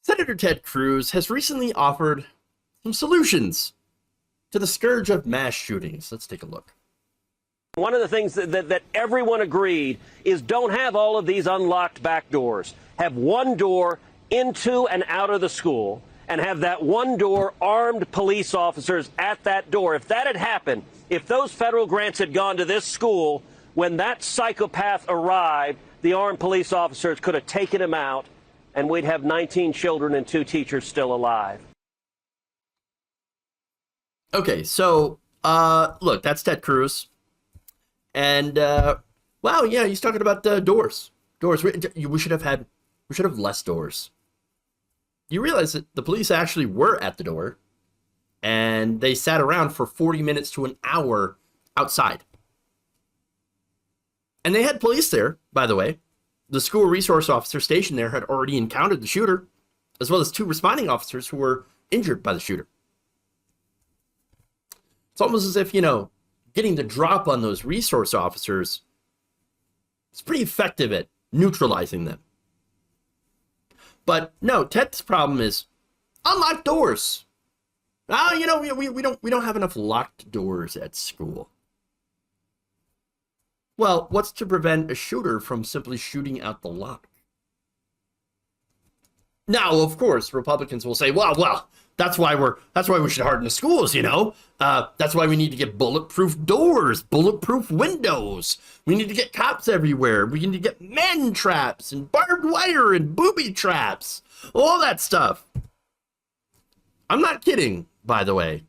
Senator Ted Cruz has recently offered some solutions to the scourge of mass shootings. Let's take a look. One of the things that everyone agreed is don't have all of these unlocked back doors. Have one door into and out of the school, and have that one door armed police officers at that door. If that had happened, if those federal grants had gone to this school, when that psychopath arrived, the armed police officers could have taken him out, and we'd have 19 children and 2 teachers still alive. Okay, so, look, that's Ted Cruz. And, wow, yeah, he's talking about doors. Doors. We should have less doors. You realize that the police actually were at the door, and they sat around for 40 minutes to an hour outside. And they had police there, by the way. The school resource officer stationed there had already encountered the shooter, as well as 2 responding officers who were injured by the shooter. It's almost as if, getting the drop on those resource officers is pretty effective at neutralizing them. But no, Ted's problem is unlocked doors. We don't have enough locked doors at school. Well, what's to prevent a shooter from simply shooting out the lock? Now, of course, Republicans will say, well, that's why we should harden the schools, That's why we need to get bulletproof doors, bulletproof windows. We need to get cops everywhere. We need to get man traps and barbed wire and booby traps. All that stuff. I'm not kidding, by the way.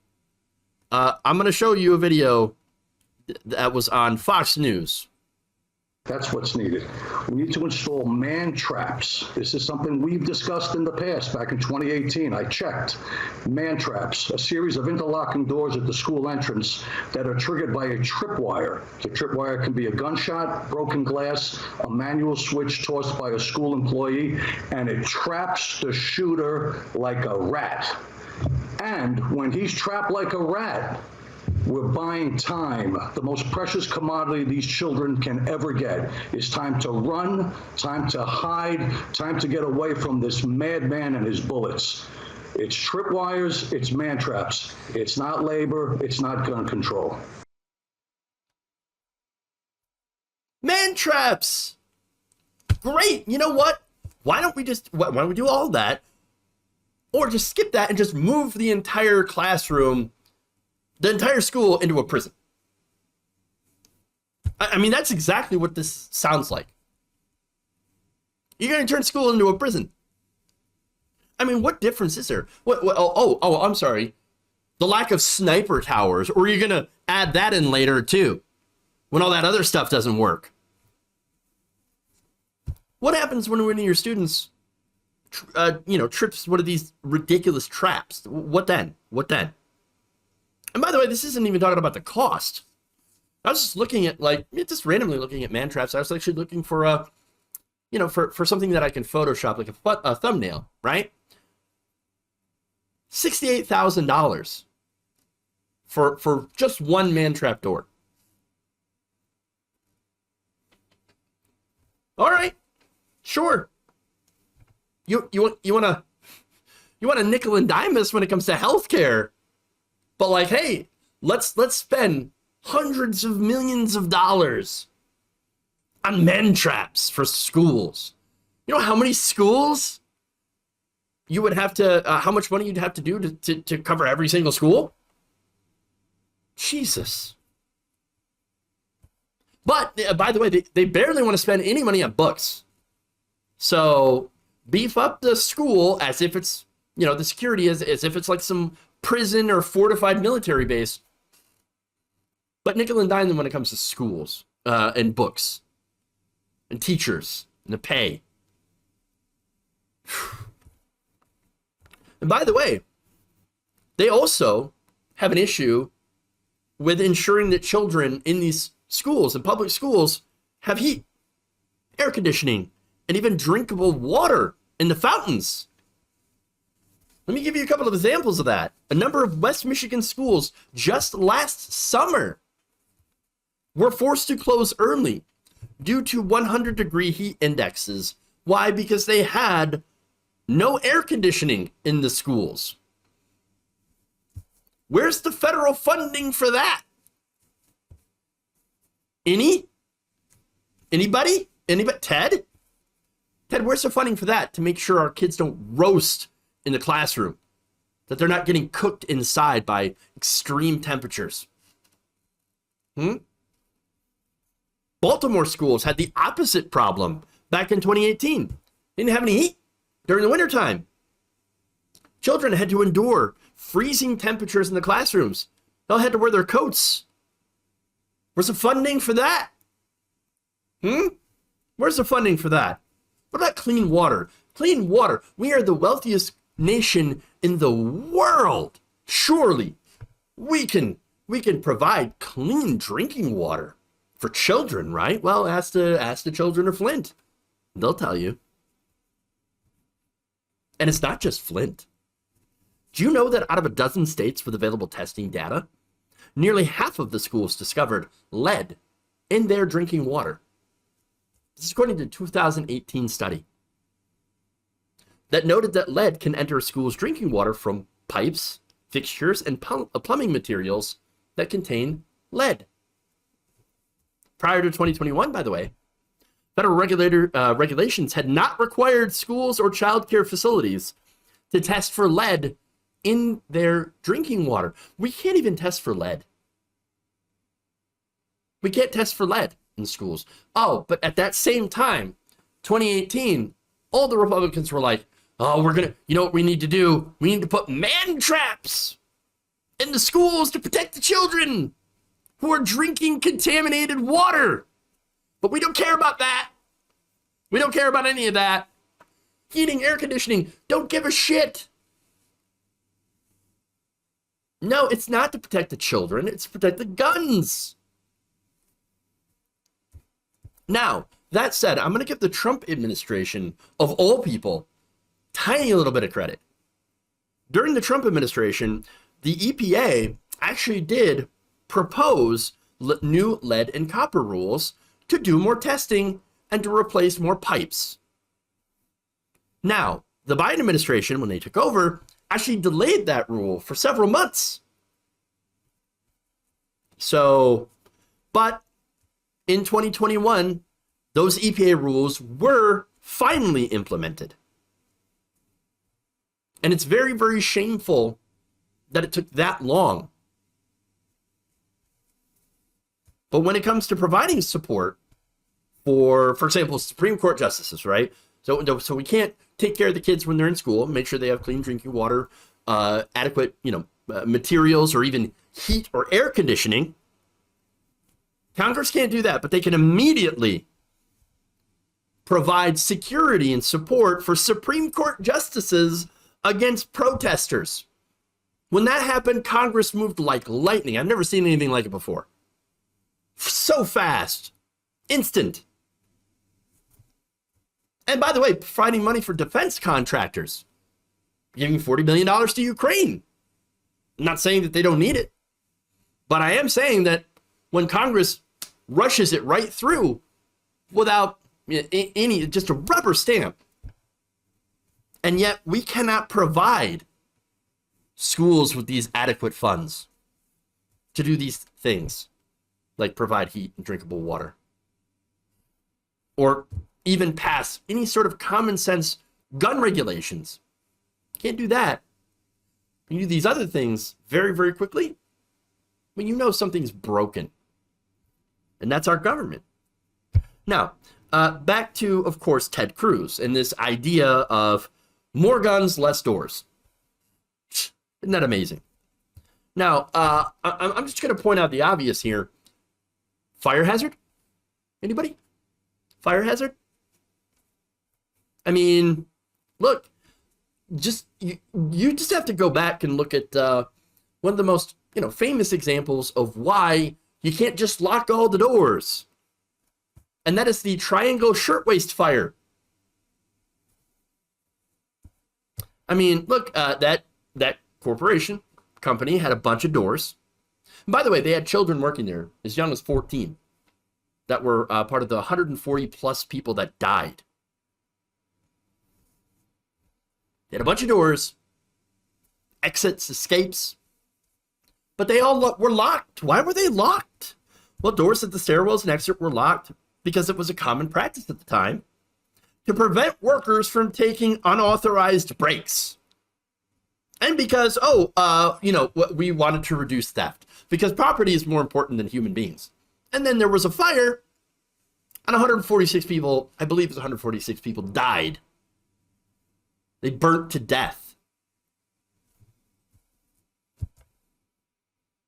I'm going to show you a video that was on Fox News. That's what's needed. We need to install man traps. This is something we've discussed in the past. Back in 2018, I checked. Man traps, a series of interlocking doors at the school entrance that are triggered by a tripwire. The tripwire can be a gunshot, broken glass, a manual switch tossed by a school employee, and it traps the shooter like a rat. And when he's trapped like a rat, we're buying time. The most precious commodity these children can ever get is time to run, time to hide, time to get away from this madman and his bullets. It's tripwires, it's man traps. It's not labor, it's not gun control. Man traps! Great! You know what? Why don't we do all that? Or just skip that and just move the entire classroom, the entire school, into a prison. I mean, that's exactly what this sounds like. You're going to turn school into a prison. I mean, what difference is there? I'm sorry. The lack of sniper towers, or you're going to add that in later too, when all that other stuff doesn't work. What happens when one of your students, trips one of these ridiculous traps? What then? And by the way, this isn't even talking about the cost. I was just looking at, just randomly looking at man traps. I was actually looking for for something that I can Photoshop, like a thumbnail, right? $68,000 for just one man trap door. All right, sure. You want to nickel and dime us when it comes to healthcare. But hey, let's spend hundreds of millions of dollars on men traps for schools. You know how many schools you would have to, how much money you'd have to do to cover every single school? Jesus. But, by the way, they barely want to spend any money on books. So beef up the school as if it's, the security as if it's like some prison or fortified military base, but nickel and dime them when it comes to schools and books and teachers and the pay. And by the way, they also have an issue with ensuring that children in these schools and public schools have heat, air conditioning, and even drinkable water in the fountains. Let me give you a couple of examples of that. A number of West Michigan schools just last summer were forced to close early due to 100-degree heat indexes. Why? Because they had No air conditioning in the schools. Where's the federal funding for that? Anybody? Ted? Ted, where's the funding for that to make sure our kids don't roast in the classroom? That they're not getting cooked inside by extreme temperatures? Baltimore schools had the opposite problem back in 2018. They didn't have any heat during the wintertime. Children had to endure freezing temperatures in the classrooms. They all had to wear their coats. Where's the funding for that? Where's the funding for that? What about clean water? Clean water. We are the wealthiest nation in the world. Surely we can provide clean drinking water for children, right? Well, ask the children of Flint. They'll tell you. And it's not just Flint. Do you know that out of a dozen states with available testing data, nearly half of the schools discovered lead in their drinking water? This is according to a 2018 study that noted that lead can enter a school's drinking water from pipes, fixtures, and plumbing materials that contain lead. Prior to 2021, by the way, federal regulations had not required schools or childcare facilities to test for lead in their drinking water. We can't even test for lead. We can't test for lead in schools. Oh, but at that same time, 2018, all the Republicans were like, oh, you know what we need to do? We need to put man traps in the schools to protect the children who are drinking contaminated water. But we don't care about that. We don't care about any of that. Heating, air conditioning, don't give a shit. No, it's not to protect the children. It's to protect the guns. Now, that said, I'm going to give the Trump administration, of all people, tiny little bit of credit. During the Trump administration, the EPA actually did propose new lead and copper rules to do more testing and to replace more pipes. Now, the Biden administration, when they took over, actually delayed that rule for several months. So, but in 2021, those EPA rules were finally implemented. And it's very, very shameful that it took that long. But when it comes to providing support for example, Supreme Court justices, right? So we can't take care of the kids when they're in school, make sure they have clean drinking water, adequate, materials, or even heat or air conditioning. Congress can't do that, but they can immediately provide security and support for Supreme Court justices against protesters. When that happened, Congress moved like lightning. I've never seen anything like it before. So fast. Instant. And by the way, providing money for defense contractors. Giving $40 billion to Ukraine. I'm not saying that they don't need it. But I am saying that when Congress rushes it right through without any, just a rubber stamp. And yet we cannot provide schools with these adequate funds to do these things, like provide heat and drinkable water, or even pass any sort of common sense gun regulations. Can't do that. You do these other things very, very quickly when you know something's broken. And that's our government. Now, back to, of course, Ted Cruz and this idea of more guns, less doors. Isn't that amazing? Now, I'm just going to point out the obvious here. Fire hazard? Anybody? Fire hazard? I mean, look, you just have to go back and look at one of the most famous examples of why you can't just lock all the doors, and that is the Triangle Shirtwaist Fire. I mean, look, that corporation company had a bunch of doors. And by the way, they had children working there as young as 14 that were part of the 140 plus people that died. They had a bunch of doors, exits, escapes, but they all were locked. Why were they locked? Well, doors at the stairwells and exit were locked because it was a common practice at the time to prevent workers from taking unauthorized breaks. And because, we wanted to reduce theft because property is more important than human beings. And then there was a fire and 146 people, I believe it was 146 people, died. They burnt to death.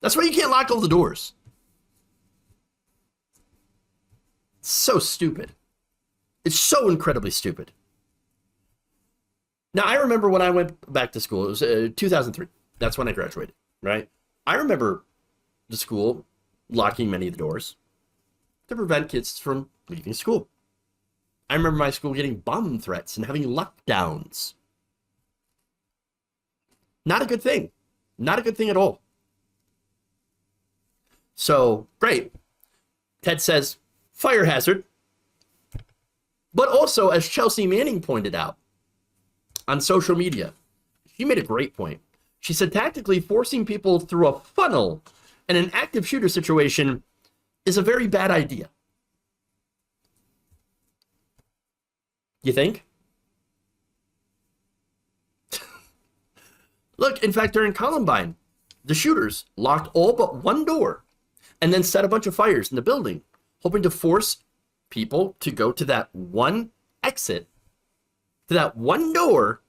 That's why you can't lock all the doors. It's so stupid. It's so incredibly stupid. Now, I remember when I went back to school, it was 2003. That's when I graduated, right? I remember the school locking many of the doors to prevent kids from leaving school. I remember my school getting bomb threats and having lockdowns. Not a good thing. Not a good thing at all. So, great. Ted says, fire hazard. But also, as Chelsea Manning pointed out on social media, she made a great point. She said, tactically forcing people through a funnel in an active shooter situation is a very bad idea. You think? Look, in fact, during Columbine, the shooters locked all but one door and then set a bunch of fires in the building, hoping to force people to go to that one exit, to that one door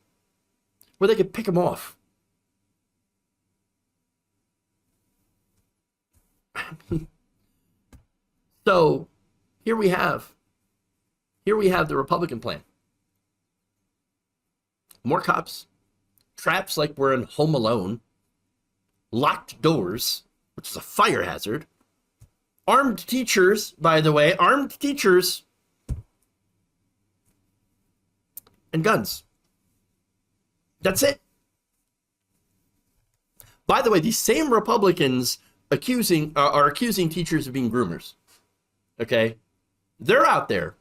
where they could pick them off. So here we have the Republican plan. More cops, traps like we're in Home Alone, locked doors, which is a fire hazard, armed teachers, by the way, armed teachers, and guns. That's it. By the way, these same Republicans are accusing teachers of being groomers. Okay? They're out there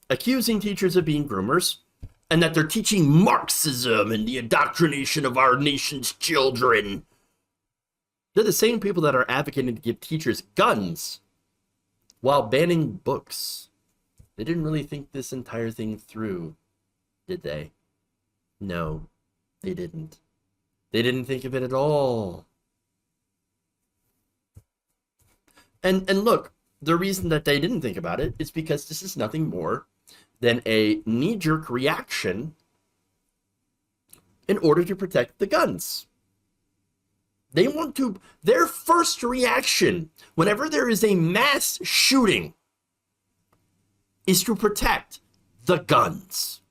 accusing teachers of being groomers and that they're teaching Marxism and the indoctrination of our nation's children. They're the same people that are advocating to give teachers guns while banning books. They didn't really think this entire thing through, did they? No, they didn't. They didn't think of it at all. And look, the reason that they didn't think about it is because this is nothing more than a knee-jerk reaction in order to protect the guns. They want to, their first reaction whenever there is a mass shooting is to protect the guns.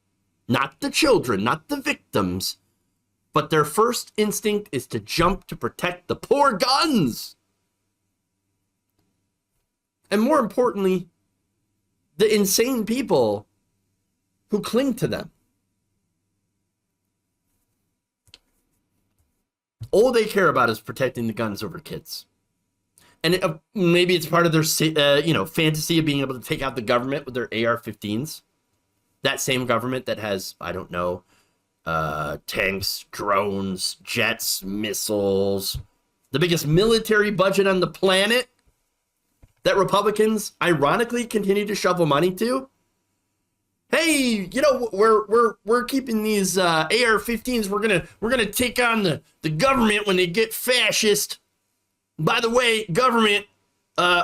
Not the children, not the victims, but their first instinct is to jump to protect the poor guns. And more importantly, the insane people who cling to them. All they care about is protecting the guns over kids. And maybe it's part of their, fantasy of being able to take out the government with their AR-15s. That same government that has, I don't know, tanks, drones, jets, missiles, the biggest military budget on the planet that Republicans ironically continue to shovel money to. Hey, we're keeping these AR-15s. We're gonna take on the government when they get fascist. By the way, government,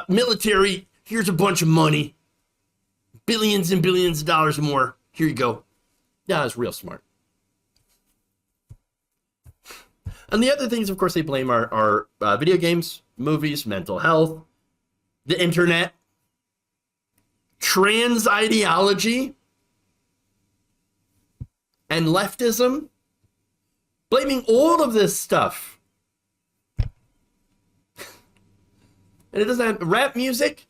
military, here's a bunch of money, billions and billions of dollars more. Here you go. Yeah, that's real smart. And the other things, of course, they blame are video games, movies, mental health, the internet, trans ideology, and leftism, blaming all of this stuff. And it doesn't have rap music.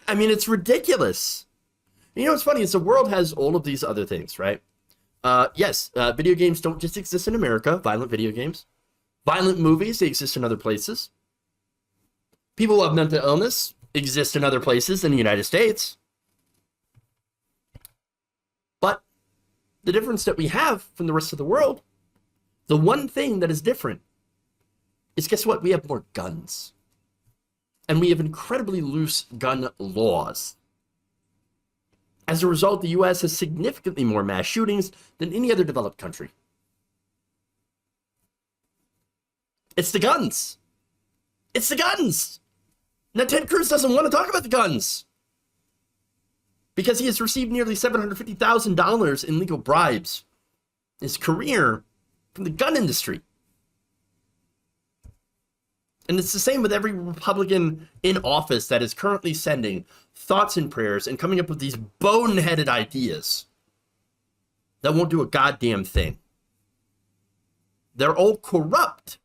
I mean, it's ridiculous. You know what's funny is the world has all of these other things, right? Yes, video games don't just exist in America, violent video games. Violent movies, they exist in other places. People who have mental illness exist in other places in the United States. But the difference that we have from the rest of the world, the one thing that is different is, guess what? We have more guns. And we have incredibly loose gun laws. As a result, the U.S. has significantly more mass shootings than any other developed country. It's the guns. It's the guns. Now, Ted Cruz doesn't want to talk about the guns because he has received nearly $750,000 in legal bribes in his career from the gun industry. And it's the same with every Republican in office that is currently sending thoughts and prayers and coming up with these boneheaded ideas that won't do a goddamn thing. They're all corrupt.